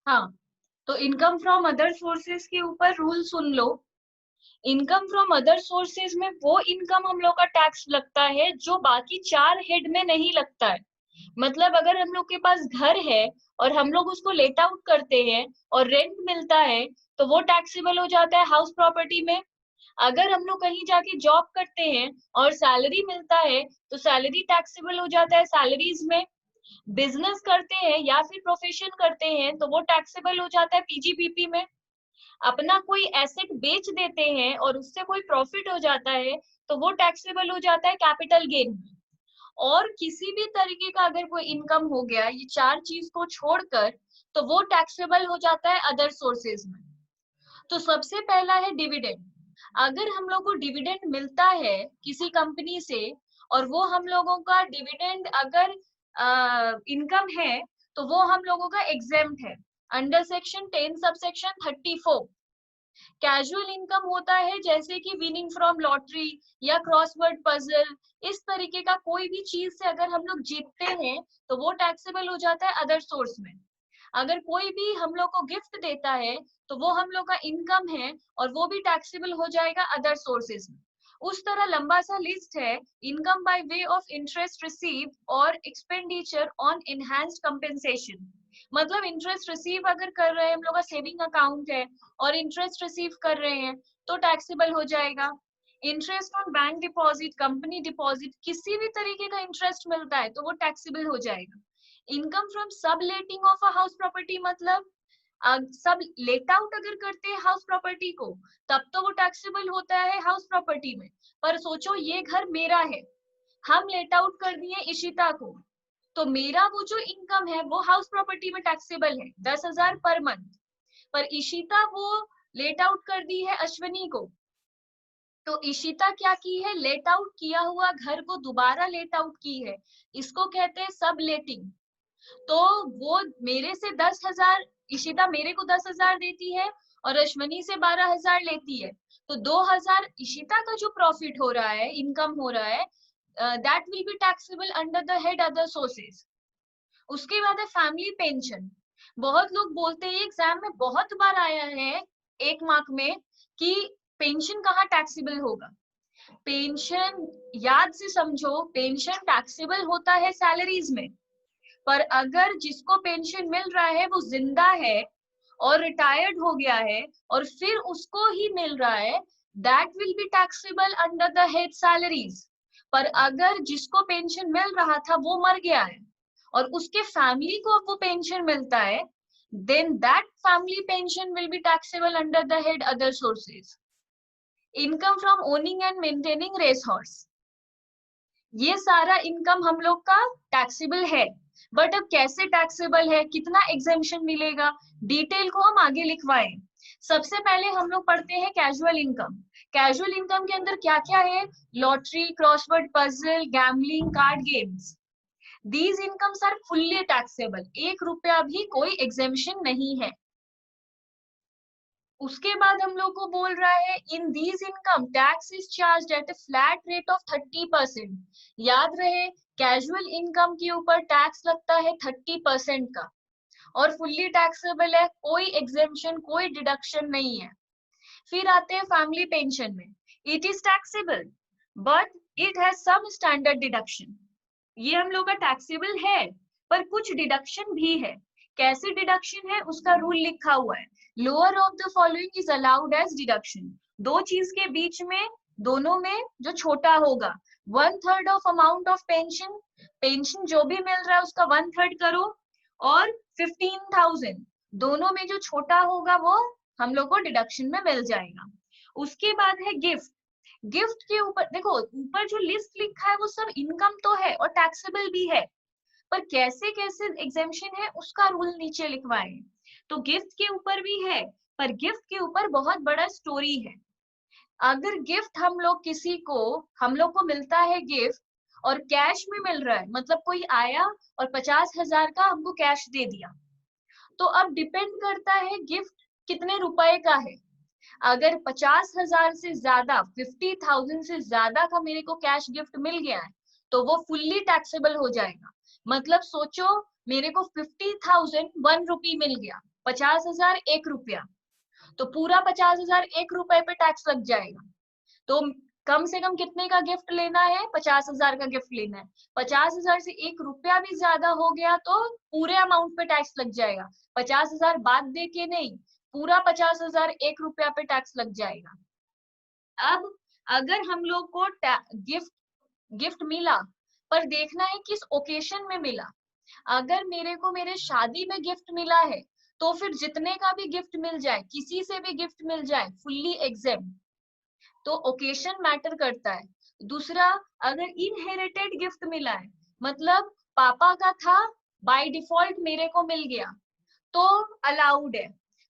हाँ, तो income from other sources के ऊपर rule soon low. Income from other sources में वो इनकम हम लोग का टैक्स लगता है जो बाकी 4 हेड में नहीं लगता है। मतलब अगर हम लोग के पास घर है और हम लोग उसको लेट आउट करते हैं और रेंट मिलता है, तो वो टैक्सेबल हो जाता है हाउस प्रॉपर्टी में। अगर हम लोग कहीं जाके जॉब करते हैं और सैलरी मिलता है, तो सैलरी टैक्सेबल हो जाता है सैलरीज में। बिजनेस करते हैं या फिर प्रोफेशन करते हैं, तो वो टैक्सेबल हो जाता है पीजीपीपी में। अपना कोई एसेट बेच देते हैं और उससे कोई प्रॉफिट हो जाता है, तो वो टैक्सेबल हो जाता है कैपिटल गेन। और किसी भी तरीके का अगर कोई इनकम हो गया ये 4 चीज को छोड़कर, तो वो टैक्सेबल हो जाता है अदर सोर्सेज में। तो सबसे पहला है डिविडेंड। अगर हम लोग को डिविडेंड मिलता है किसी कंपनी से, और वो हम लोगों का डिविडेंड अगर इनकम है, तो वो हम लोगों का एग्जेम्प्ट है under section 10 subsection 34। Casual income होता है जैसे कि विनिंग फ्रॉम लॉटरी या क्रॉसवर्ड पजल, इस तरीके का कोई भी चीज से अगर हम लोग जीतते हैं, तो वो टैक्सेबल हो जाता है अदर सोर्स में। अगर कोई भी हम लोग को गिफ्ट देता है, तो वो हम लोग का इनकम है और वो भी टैक्सेबल हो जाएगा अदर सोर्सेज में। उस तरह लंबा सा लिस्ट है। Income by way of interest receive और एक्सपेंडिचर ऑन एनहांस्ड कंपेंसेशन। मतलब इंटरेस्ट रिसीव अगर कर रहे हैं, हम लोग का सेविंग अकाउंट है और इंटरेस्ट रिसीव कर रहे हैं, तो टैक्सेबल हो जाएगा। Interest on bank deposit, company deposit, किसी भी तरीके का इंटरेस्ट मिलता है, तो वो टैक्सेबल हो जाएगा। इनकम फ्रॉम सब लेटिंग ऑफ अ हाउस प्रॉपर्टी, मतलब सब लेट आउट अगर करते हैं हाउस प्रॉपर्टी को, तब तो वो टैक्सेबल होता है हाउस प्रॉपर्टी में। पर सोचो ये घर मेरा है, हम लेट आउट कर दिए इशिता को, तो मेरा वो जो इनकम है वो हाउस प्रॉपर्टी में टैक्सेबल है 10,000 पर मंथ। पर इशिता वो लेट आउट कर दी है अश्वनी को, तो इशिता क्या की है, लेट आउट किया हुआ घर को दोबारा लेट आउट की है, इसको कहते हैं सब लेटिंग। तो वो मेरे से 10,000, इशिता मेरे को 10,000 देती है और अश्वनी से 12,000 लेती है, तो 2,000 इशिता का जो प्रॉफिट हो रहा है, इनकम हो रहा है, that will be taxable under the head other sources. उसके बाद है फैमिली पेंशन। बहुत लोग बोलते हैं, एग्जाम में बहुत बार आया है 1 मार्क में, कि पेंशन कहाँ टैक्सेबल होगा। पेंशन याद से समझो, पेंशन टैक्सेबल होता है सैलरीज में। पर अगर जिसको पेंशन मिल रहा है वो जिंदा है और रिटायर्ड हो गया है और फिर उसको ही मिल रहा है, that will be taxable under the head salaries. पर अगर जिसको पेंशन मिल रहा था वो मर गया है और उसके फैमिली को अब वो पेंशन मिलता है, then that family pension will be taxable under the head other sources. Income from owning and maintaining race horse, ये सारा इनकम हम लोग का टैक्सेबल है। बट अब कैसे टैक्सेबल है, कितना एग्जेम्पशन मिलेगा, डिटेल को हम आगे लिखवाएं। सबसे पहले हम लोग पढ़ते हैं कैजुअल इनकम। कैजुअल इनकम के अंदर क्या क्या है, lottery, crossword puzzle, gambling, card games. These incomes are fully taxable, 1 रुपया भी कोई एग्जेम्पशन नहीं है। उसके बाद हम लोग को बोल रहा है, in these income tax is charge at a flat rate of 30%। याद रहे, कैजुअल इनकम के ऊपर टैक्स लगता है 30% का और फुल्ली टैक्सेबल है, कोई एग्जेम्पशन कोई डिडक्शन नहीं है। फिर आते हैं फैमिली पेंशन में, it is taxable but it has some standard deduction. ये हम लोग का टैक्सेबल है, पर कुछ डिडक्शन भी है। कैसे डिडक्शन है, उसका रूल लिखा हुआ है, lower of the following is allowed as deduction. दो चीज के बीच में, दोनों में जो छोटा होगा, 1/3 of amount of pension, pension जो भी मिल रहा है उसका 1/3 करो, और 15,000, दोनों में जो छोटा होगा वो हम लोग को डिडक्शन में मिल जाएगा। उसके बाद है गिफ्ट। गिफ्ट के ऊपर देखो, ऊपर जो लिस्ट लिखा है वो सब इनकम तो है और टैक्सेबल भी है, पर कैसे कैसे एग्जेम्पशन है उसका रूल नीचे लिखवाए। तो गिफ्ट के ऊपर भी है, पर गिफ्ट के ऊपर बहुत बड़ा स्टोरी है। अगर गिफ्ट हम लोग को मिलता है गिफ्ट और कैश में मिल रहा है, मतलब कोई आया और 50,000 का हमको कैश दे दिया, तो अब डिपेंड करता है गिफ्ट कितने रुपए का है। अगर 50,000 से ज्यादा, 50,000 से ज्यादा का मेरे को कैश गिफ्ट मिल गया है, तो वो फुल्ली टैक्सेबल हो जाएगा। मतलब सोचो, मेरे को 50,000 1 रुपी मिल गया, 50,000 1 रुपया, तो पूरा 50,000 1 रुपए पे टैक्स लग जाएगा। तो कम से कम कितने का गिफ्ट लेना है? 50,000 का गिफ्ट लेना है। 50,000 से 1 रुपया भी ज्यादा हो गया तो पूरे अमाउंट पे टैक्स लग जाएगा। 50,000 बाद दे के नहीं, पूरा 50,000 1 रुपया पे टैक्स लग जाएगा। अब अगर हम लोग को गिफ्ट मिला, पर देखना है किस ओकेशन में मिला। अगर मेरे को मेरे शादी में गिफ्ट मिला है तो फिर जितने का भी गिफ्ट मिल जाए, किसी से भी गिफ्ट मिल जाए, फुल्ली एग्जेम्प्ट। तो ओकेशन मैटर करता है। दूसरा, अगर इनहेरिटेड गिफ्ट मिला है, मतलब पापा का था, बाय डिफॉल्ट मेरे को मिल गया, तो अलाउड है।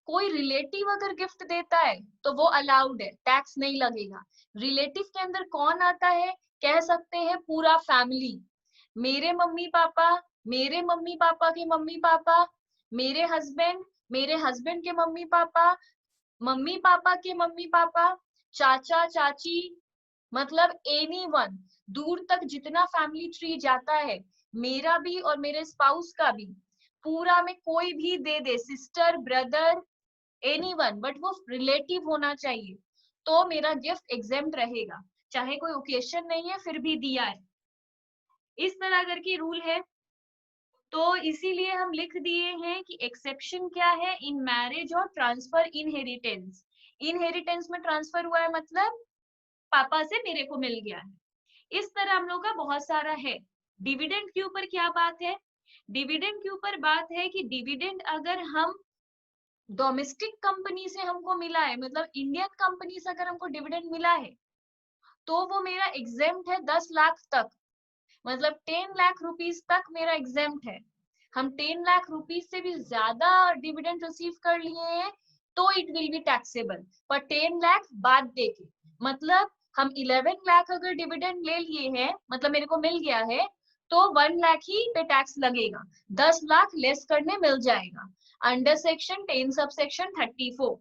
कोई रिलेटिव अगर गिफ्ट देता है तो वो अलाउड है, टैक्स नहीं लगेगा। रिलेटिव के अंदर कौन आता है? कह सकते हैं पूरा फैमिली। मेरे मम्मी पापा, मेरे मम्मी पापा के मम्मी पापा, मेरे हस्बैंड के मम्मी पापा, मम्मी पापा के मम्मी पापा, चाचा चाची, मतलब एनीवन, दूर तक जितना फैमिली ट्री जाता है, मेरा भी और मेरे स्पाउस का भी, पूरा में कोई भी दे दे, सिस्टर ब्रदर एनीवन, बट वो रिलेटिव होना चाहिए, तो मेरा गिफ्ट एग्जेम्प्ट रहेगा, चाहे कोई ओकेशन नहीं है फिर भी दिया है। इस तरह करके रूल है। तो इसीलिए हम लिख दिए हैं कि एक्सेप्शन क्या है इन मैरिज और ट्रांसफर इनहेरिटेंस। इनहेरिटेंस में ट्रांसफर हुआ है मतलब पापा से मेरे को मिल गया है। इस तरह हम लोग का बहुत सारा है। डिविडेंड के ऊपर क्या बात है? डिविडेंड के ऊपर बात है कि डिविडेंड अगर हम डोमेस्टिक कंपनी से हमको मिला है, मतलब इंडियन कंपनी से अगर हमको डिविडेंड मिला है, तो वो मेरा एग्जेम्प्ट है 10 लाख तक, मतलब 10 लाख रुपीज तक मेरा एग्जेम्प्ट है। हम 10 लाख रुपीज से भी ज्यादा डिविडेंड रिसीव कर लिए हैं तो इट विल बी टैक्सेबल, पर 10 लाख बाद देके, मतलब हम 11 लाख अगर डिविडेंड ले लिए हैं, मतलब मेरे को मिल गया है, तो 1 लाख ही पे टैक्स लगेगा, 10 लाख लेस करने मिल जाएगा अंडर सेक्शन 10 सब सेक्शन 34।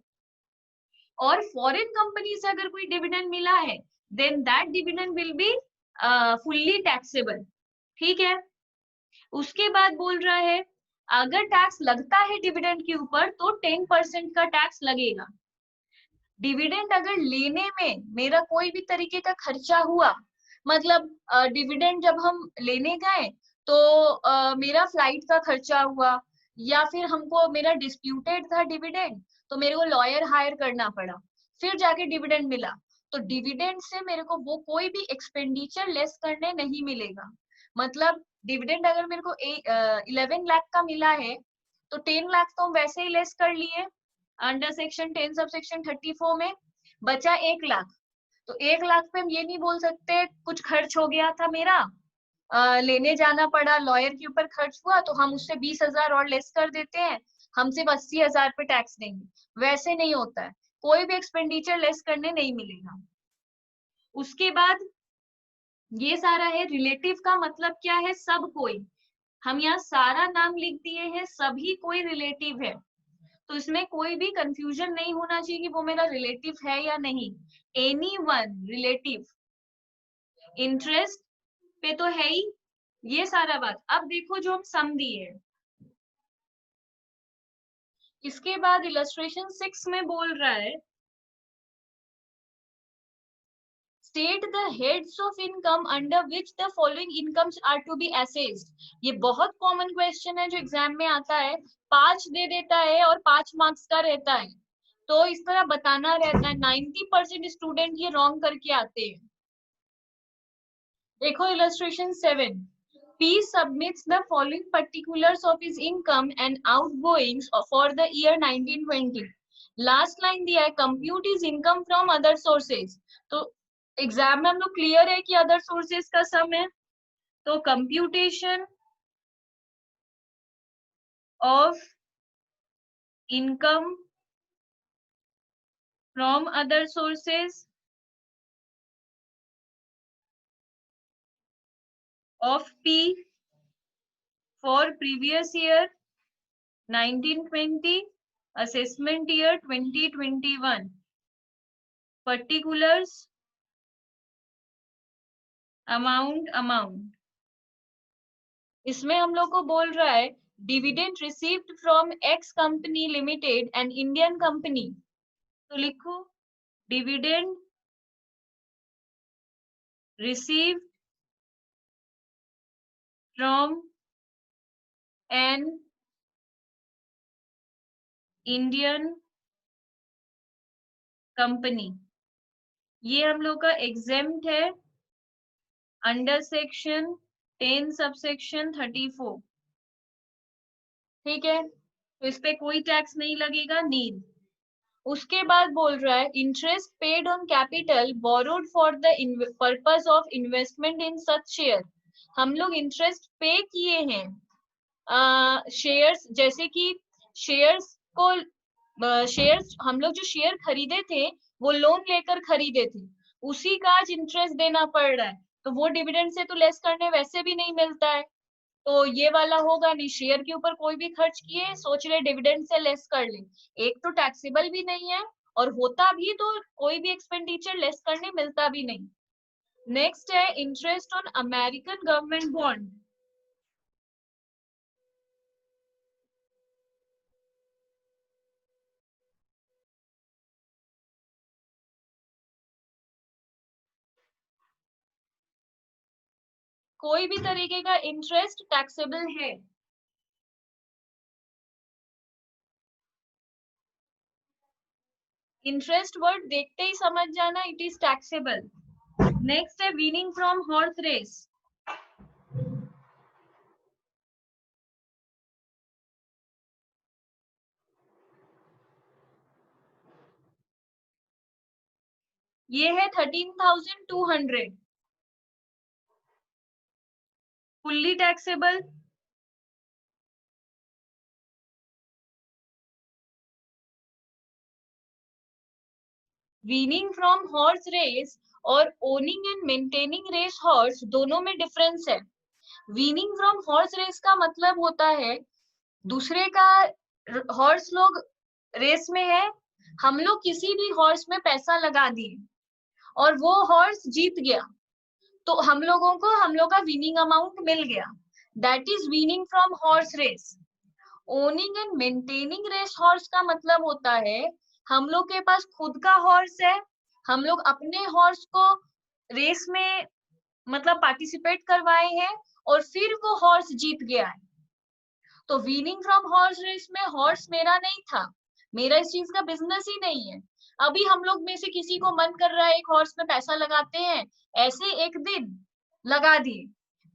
और फॉरेन कंपनी से अगर कोई डिविडेंड मिला है, then that dividend will be fully taxable. ठीक है। उसके बाद बोल रहा है अगर टैक्स लगता है डिविडेंड के ऊपर तो 10% का टैक्स लगेगा। डिविडेंड अगर लेने में मेरा कोई भी तरीके का खर्चा हुआ, मतलब डिविडेंड जब हम लेने गए तो मेरा फ्लाइट का खर्चा हुआ, या फिर हमको मेरा डिस्प्यूटेड था डिविडेंड, तो मेरे को लॉयर हायर करना पड़ा, फिर जाके डिविडेंड मिला, तो डिविडेंड से मेरे को वो कोई भी एक्सपेंडिचर लेस करने नहीं मिलेगा। मतलब डिविडेंड अगर मेरे को 11 लाख का मिला है, तो 10 लाख तो हम वैसे ही लेस कर लिए अंडर सेक्शन 10 सब सेक्शन 34 में, बचा 1 लाख। तो 1 लाख पे हम ये नहीं बोल सकते कुछ खर्च हो गया था मेरा, लेने जाना पड़ा, लॉयर के ऊपर खर्च हुआ, तो हम उससे 20,000 और लेस कर देते हैं, हम सिर्फ 80,000 पे टैक्स देंगे। वैसे नहीं होता है, कोई भी एक्सपेंडिचर लेस करने नहीं मिलेगा। उसके बाद ये सारा है। रिलेटिव का मतलब क्या है? सब कोई। हम यहाँ सारा नाम लिख दिए हैं, सभी कोई रिलेटिव है, तो इसमें कोई भी कंफ्यूजन नहीं होना चाहिए कि वो मेरा रिलेटिव है या नहीं। Anyone relative. इंटरेस्ट पे तो है ही, ये सारा बात। अब देखो जो हम सम दिए हैं, इसके बाद इलस्ट्रेशन 6 में बोल रहा है state the heads of income under which the following incomes are to be assessed. ये बहुत कॉमन क्वेश्चन है जो एग्जाम में आता है, 5 दे देता है और 5 मार्क्स का रहता है, तो इस तरह बताना रहता है। 90% स्टूडेंट ये रॉन्ग करके आते हैं। देखो illustration 7, P submits the following particulars of his income and outgoings for the year 1920. Last line दिया है compute is income from other sources. तो एग्जाम में हम लोग क्लियर है कि अदर सोर्सेज का सम है, तो computation of income from other sources of P for previous year 1920, assessment year 2021, particulars amount. इसमें हम लोग को बोल रहा है dividend received from x company limited and Indian company, तो लिखो dividend received from an Indian company, ये हम लोग का एग्जेम्प्ट है अंडर सेक्शन 10 सबसेक्शन 34, ठीक है, तो इस पे कोई टैक्स नहीं लगेगा, नील। उसके बाद बोल रहा है interest paid on capital borrowed for the purpose of investment in such share, हम लोग इंटरेस्ट पे किए हैं शेयर्स, जैसे कि शेयर्स को शेयर्स हम लोग जो शेयर खरीदे थे वो लोन लेकर खरीदे थे, उसी का आज इंटरेस्ट देना पड़ रहा है, तो वो डिविडेंड से तो लेस करने वैसे भी नहीं मिलता है, तो ये वाला होगा नहीं। शेयर के ऊपर कोई भी खर्च किए, सोच रहे डिविडेंड से लेस कर ले, एक तो टैक्सेबल भी नहीं है, और होता भी तो कोई भी एक्सपेंडिचर लेस करने मिलता भी नहीं। नेक्स्ट है interest on American government bond, कोई भी तरीके का इंटरेस्ट टैक्सेबल है। इंटरेस्ट वर्ड देखते ही समझ जाना, इट इज टैक्सेबल। नेक्स्ट है विनिंग फ्रॉम हॉर्स रेस, ये है 13,200, fully taxable. Winning from horse race और owning and maintaining race horse दोनों में डिफरेंस है। वीनिंग फ्रॉम हॉर्स रेस का मतलब होता है दूसरे का हॉर्स लोग रेस में है, हम लोग किसी भी हॉर्स में पैसा लगा दिए और वो हॉर्स जीत गया, तो हम लोगों को हम लोग का विनिंग अमाउंट मिल गया, that is winning from horse race. Owning and maintaining race horse का मतलब होता है हम लोग के पास खुद का हॉर्स है, हम लोग अपने हॉर्स को रेस में मतलब पार्टिसिपेट करवाए हैं और फिर वो हॉर्स जीत गया है, तो विनिंग फ्रॉम हॉर्स रेस में हॉर्स मेरा नहीं था, मेरा इस चीज का बिजनेस ही नहीं है। अभी हम लोग में से किसी को मन कर रहा है एक हॉर्स में पैसा लगाते हैं, ऐसे एक दिन लगा दिए,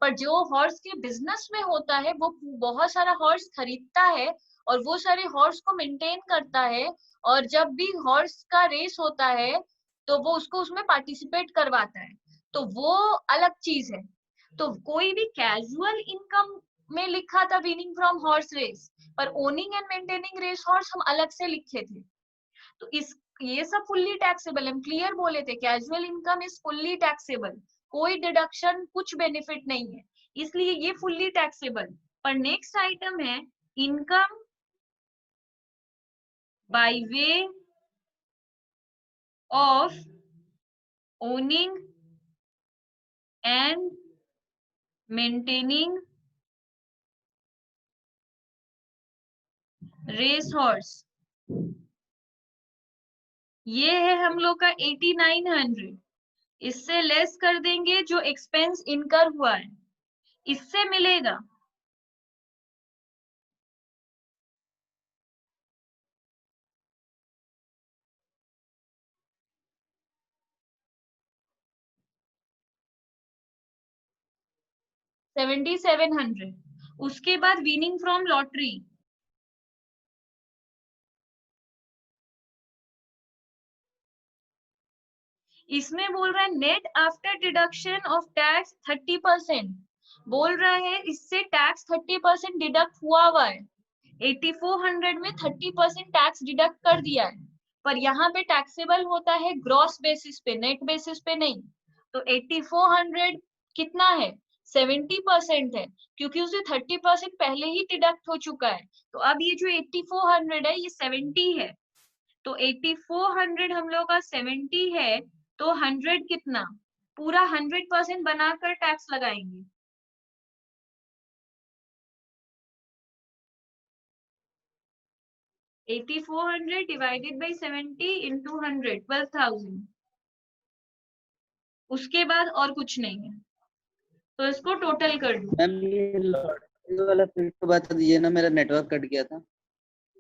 पर जो हॉर्स के बिजनेस में होता है वो बहुत सारा हॉर्स खरीदता है और वो सारे हॉर्स को मेंटेन करता है, और जब भी हॉर्स का रेस होता है तो वो उसको उसमें पार्टिसिपेट करवाता है, तो वो अलग चीज है। तो कोई भी कैजुअल इनकम में लिखा था विनिंग फ्रॉम हॉर्स रेस, पर owning and maintaining race horse हम अलग से लिखे थे, तो इस ये सब फुल्ली टैक्सेबल, हम क्लियर बोले थे casual income is fully taxable, कोई डिडक्शन कुछ बेनिफिट नहीं है, इसलिए ये फुल्ली टैक्सेबल। पर नेक्स्ट आइटम है income by way of owning and maintaining race horse, ये है हम लोग का 8900, इससे लेस कर देंगे जो एक्सपेंस इनकर हुआ है, इससे मिलेगा 7700। उसके बाद विनिंग फ्रॉम लॉटरी, इसमें बोल रहा है net after deduction of tax 30%, बोल रहा है इससे टैक्स 30% डिडक्ट हुआ है, 8400 में 30% टैक्स डिडक्ट कर दिया है, पर यहाँ पे टैक्सेबल होता है ग्रॉस बेसिस पे, नेट बेसिस पे नहीं, तो 8400 कितना है 70% है, क्योंकि उसे 30% पहले ही डिडक्ट हो चुका है, तो अब ये जो 8400 है ये 70 है, तो 8400 हम लोग का 70 है, तो 100 कितना, पूरा 100% बनाकर टैक्स लगाएंगे, 8400 डिवाइडेड बाई 70 इंटू 100, 12,000। उसके बाद और कुछ नहीं है, तो इसको टोटल कर दो। मैम ये लॉटरी वाला फिर तो बता दीजिए ना, मेरा नेटवर्क कट गया था।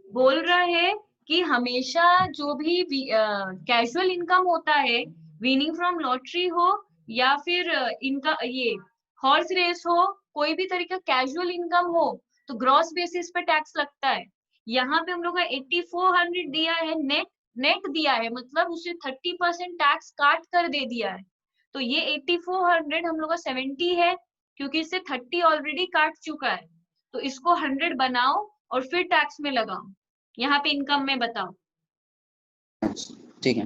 बोल रहा है कि हमेशा जो भी कैजुअल इनकम होता है, विनिंग फ्रॉम लॉटरी हो या फिर इनका ये हॉर्स रेस हो, कोई भी तरीका कैजुअल इनकम हो, तो ग्रॉस बेसिस पे टैक्स लगता है। यहाँ पे हम लोग का 8400 दिया है, नेट नेट दिया है, मतलब उसे 30% टैक्स काट कर दे दिया है। तो ये 8400 हम लोग का 70 है, क्योंकि इससे 30 ऑलरेडी काट चुका है। तो इसको 100 बनाओ और फिर टैक्स में लगाओ। यहाँ पे इनकम में बताओ। ठीक है।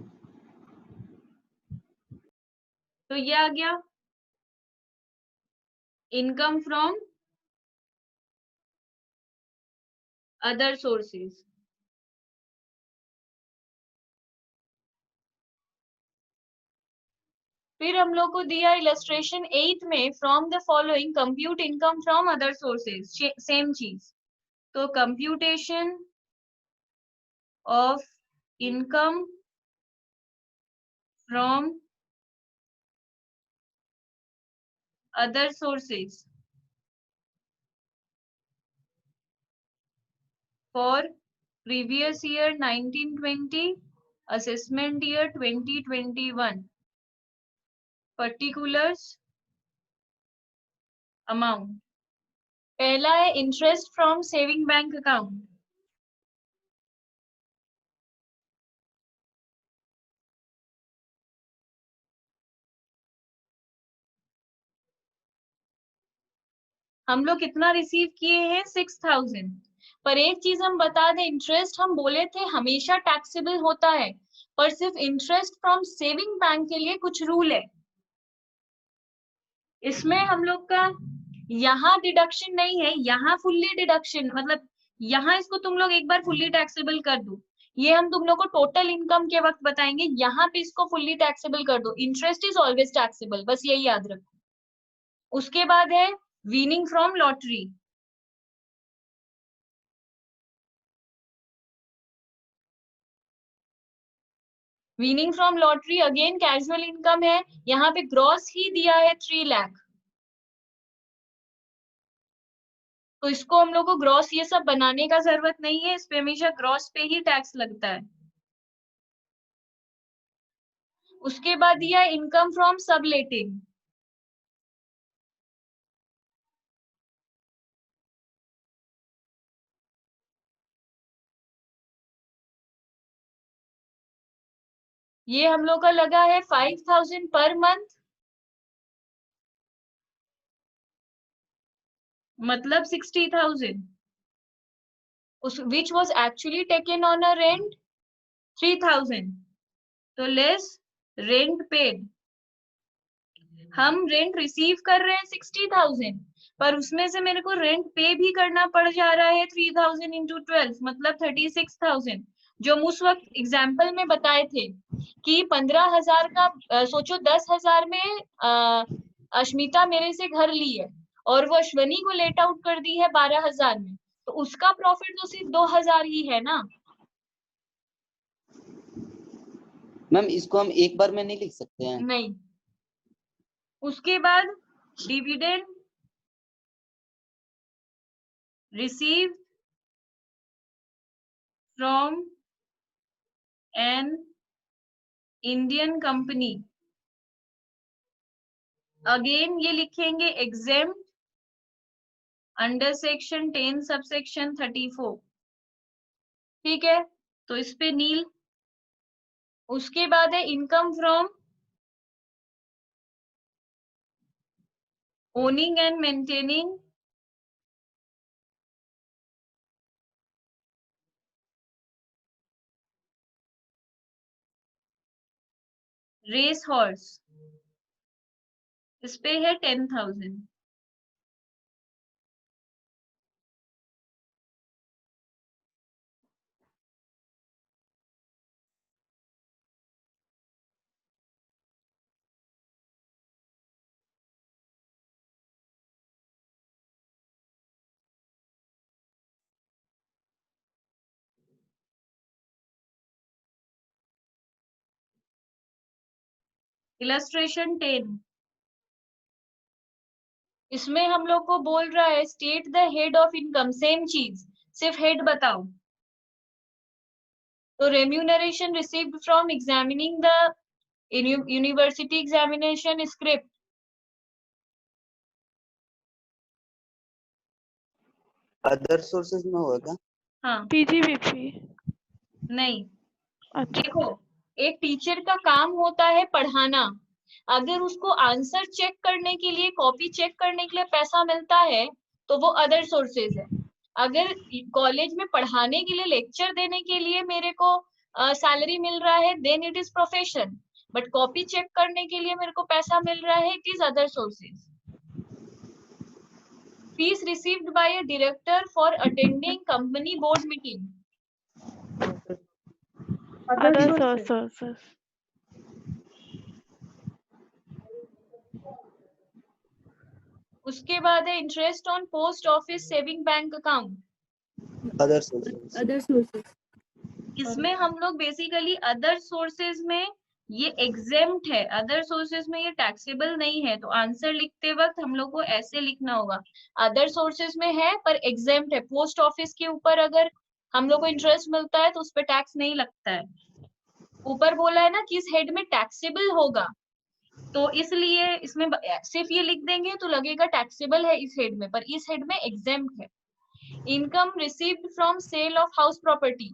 तो ये आ गया इनकम फ्रॉम अदर सोर्सेज। फिर हम लोग को दिया इलस्ट्रेशन 8 में, from the following compute income from other sources, same चीज। तो computation of income from other sources for previous year 1920, assessment year 2021, particulars amount. पहला है interest from saving bank account. हम लोग कितना रिसीव किए हैं? 6000। पर एक चीज हम बता दें, इंटरेस्ट हम बोले थे हमेशा टैक्सेबल होता है, पर सिर्फ इंटरेस्ट फ्रॉम सेविंग बैंक के लिए कुछ रूल है। इसमें हम लोग का यहाँ डिडक्शन नहीं है, यहाँ फुल्ली डिडक्शन, मतलब यहाँ इसको तुम लोग एक बार फुल्ली टैक्सेबल कर दो। ये हम तुम लोग को टोटल इनकम के वक्त बताएंगे, यहाँ पे इसको फुल्ली टैक्सेबल कर दो। इंटरेस्ट इज ऑलवेज टैक्सेबल, बस यही याद रखो। उसके बाद है weaning from lottery. Weaning from lottery again casual income है, यहाँ पे ग्रॉस ही दिया है 3 लाख, तो इसको हम लोग को ग्रॉस ये सब बनाने का जरूरत नहीं है, इस पे हमेशा ग्रॉस पे ही टैक्स लगता है। उसके बाद दिया इनकम फ्रॉम सबलेटिंग। ये हम लोग का लगा है 5000 पर मंथ, मतलब 60,000, उस which was actually taken on a rent 3000, तो लेस रेंट पेड। हम रेंट रिसीव कर रहे हैं 60,000, पर उसमें से मेरे को रेंट पे भी करना पड़ जा रहा है 3000 इंटू 12, मतलब 36,000। जो हम उस वक्त एग्जाम्पल में बताए थे कि 15,000 का सोचो, 10,000 में अश्मिता मेरे से घर ली है और वो अश्वनी को लेट आउट कर दी है 12,000 में, तो उसका प्रॉफिट तो सिर्फ 2,000 ही है ना। मैम इसको हम एक बार में नहीं लिख सकते हैं? नहीं। उसके बाद dividend receive from an Indian company, again ये लिखेंगे एग्जेम्प्ट अंडर सेक्शन 10 सबसेक्शन 34। ठीक है, तो इस पे नील। उसके बाद है income from owning and maintaining race horse, इस पे है 10,000। इलस्ट्रेशन 10, इसमें हम लोग को बोल रहा है state the head of income, same चीज, सिर्फ हेड बताओ। तो remuneration received from examining the university examination script, other sources में होगा क्या? हाँ पीजीवीपी। नहीं, अच्छा, देखो एक टीचर का काम होता है पढ़ाना, अगर उसको आंसर चेक करने के लिए, कॉपी चेक करने के लिए पैसा मिलता है तो वो अदर सोर्सेज है। अगर कॉलेज में पढ़ाने के लिए, लेक्चर देने के लिए मेरे को सैलरी मिल रहा है, then it is profession, but copy check करने के लिए मेरे को पैसा मिल रहा है, it is other sources. Fees received by a director for attending company board meeting, other sources. उसके बाद है interest on post office saving bank account, other sources. इसमें हम लोग बेसिकली अदर सोर्सेज में ये एग्जेम्प्ट है, अदर सोर्सेज में ये टैक्सेबल नहीं है, तो आंसर लिखते वक्त हम लोग को ऐसे लिखना होगा, अदर सोर्सेज में है पर एग्जेम्प्ट है। पोस्ट ऑफिस के ऊपर अगर हम लोग को इंटरेस्ट मिलता है तो उस पर टैक्स नहीं लगता है। ऊपर बोला है ना किस हेड में टैक्सेबल होगा, तो इसलिए इसमें सिर्फ ये लिख देंगे तो लगेगा टैक्सेबल है इस हेड में, पर इस हेड में एग्जेम्प्ट है। Income received from sale of house property,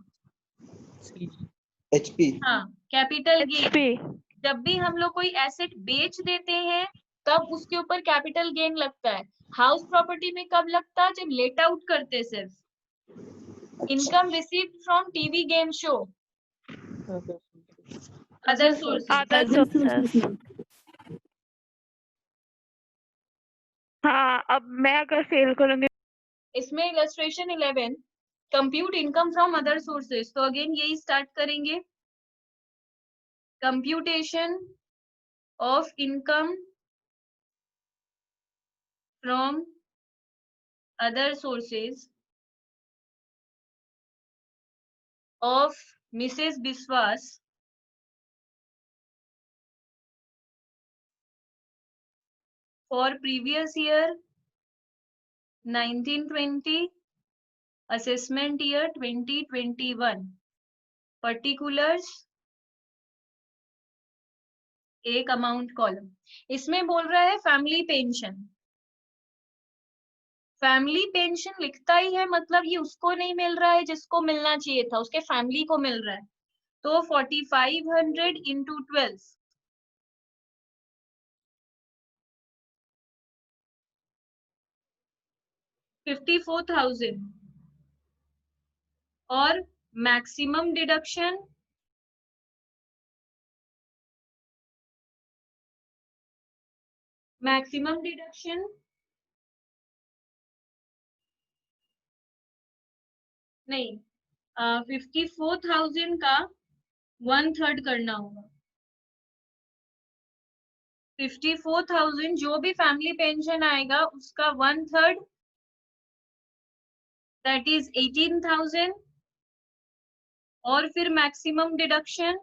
HP. हाँ कैपिटल गेन, एचपी। जब भी हम लोग कोई एसेट बेच देते हैं तब उसके ऊपर कैपिटल गेन लगता है। हाउस प्रॉपर्टी में कब लगता है? जब लेट आउट करते सिर्फ। Income received from TV game show, other sources. Other sources. हाँ, अब मैं अगर सेल करूंगी, इसमें illustration 11, compute income from other sources, तो अगेन यही स्टार्ट करेंगे, computation of income from other sources of Mrs. Biswas for previous year 1920, assessment year 2021, particulars एक अमाउंट कॉलम। इसमें बोल रहा है फैमिली पेंशन, फैमिली पेंशन लिखता ही है, मतलब ये उसको नहीं मिल रहा है जिसको मिलना चाहिए था, उसके फैमिली को मिल रहा है, तो 4500 इंटू 12, 54,000, और मैक्सिमम डिडक्शन नहीं, 54,000 का 1/3 करना होगा। 54,000 जो भी फैमिली पेंशन आएगा उसका 1/3, दैट इज 18,000, और फिर मैक्सिमम डिडक्शन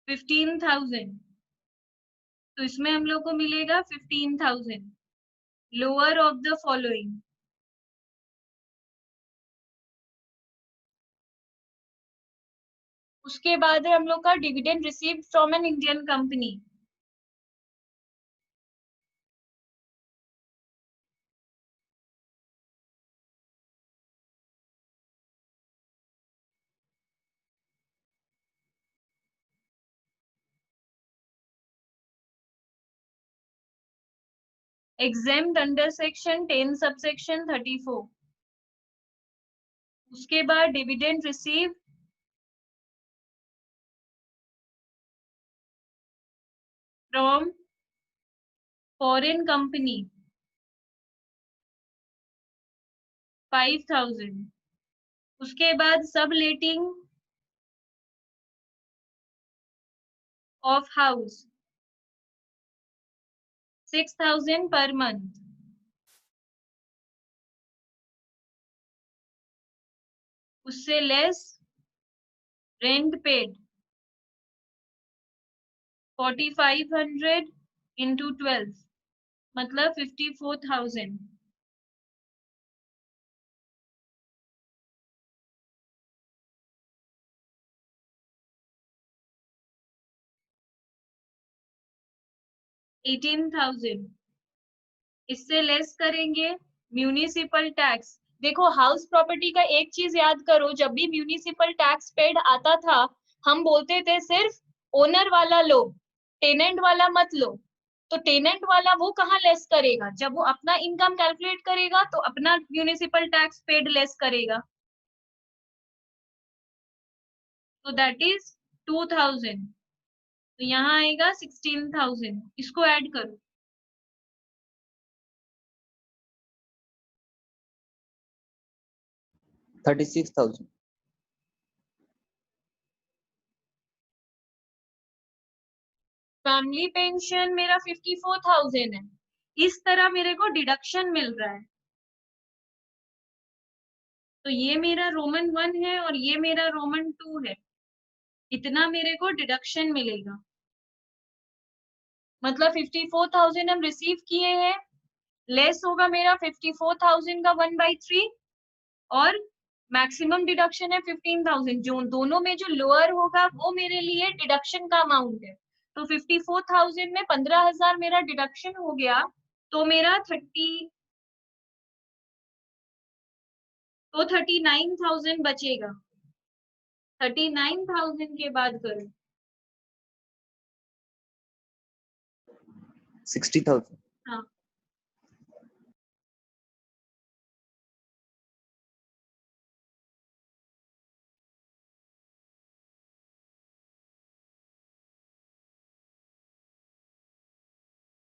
15,000, तो इसमें हम लोग को मिलेगा 15,000, लोअर ऑफ द फॉलोइंग। उसके बाद है हम लोग का dividend received from an Indian company, exempt under section 10 subsection 34। उसके बाद dividend receive from foreign company 5,000। उसके बाद subletting of house 6,000 per month. उससे लेस रेंट पेड 4500 into 12 मतलब 54,000। $18,000 इससे लेस करेंगे म्यूनिसिपल टैक्स। देखो हाउस प्रॉपर्टी का एक चीज याद करो, जब भी म्यूनिसिपल टैक्स पेड आता था हम बोलते थे सिर्फ ओनर वाला लो, टेनेंट वाला मत लो। तो टेनेंट वाला वो कहाँ लेस करेगा, जब वो अपना इनकम कैलकुलेट करेगा तो अपना म्यूनिसिपल टैक्स पेड लेस करेगा। तो दैट इज 2,000। तो यहाँ आएगा 16,000, इसको ऐड करो। $36,000। फैमिली पेंशन मेरा 54,000 है। इस तरह मेरे को डिडक्शन मिल रहा है। तो ये मेरा रोमन 1 है और ये मेरा रोमन 2 है। इतना मेरे को डिडक्शन मिलेगा। मतलब 54,000 हम रिसीव किए हैं, लेस होगा मेरा 54,000 का 1/3 और मैक्सिमम डिडक्शन है 15,000। जो दोनों में जो लोअर होगा वो मेरे लिए डिडक्शन का अमाउंट है। तो 54,000 में 15,000 मेरा डिडक्शन हो गया, तो मेरा 39,000 बचेगा। 39,000 के बाद करो 60,000।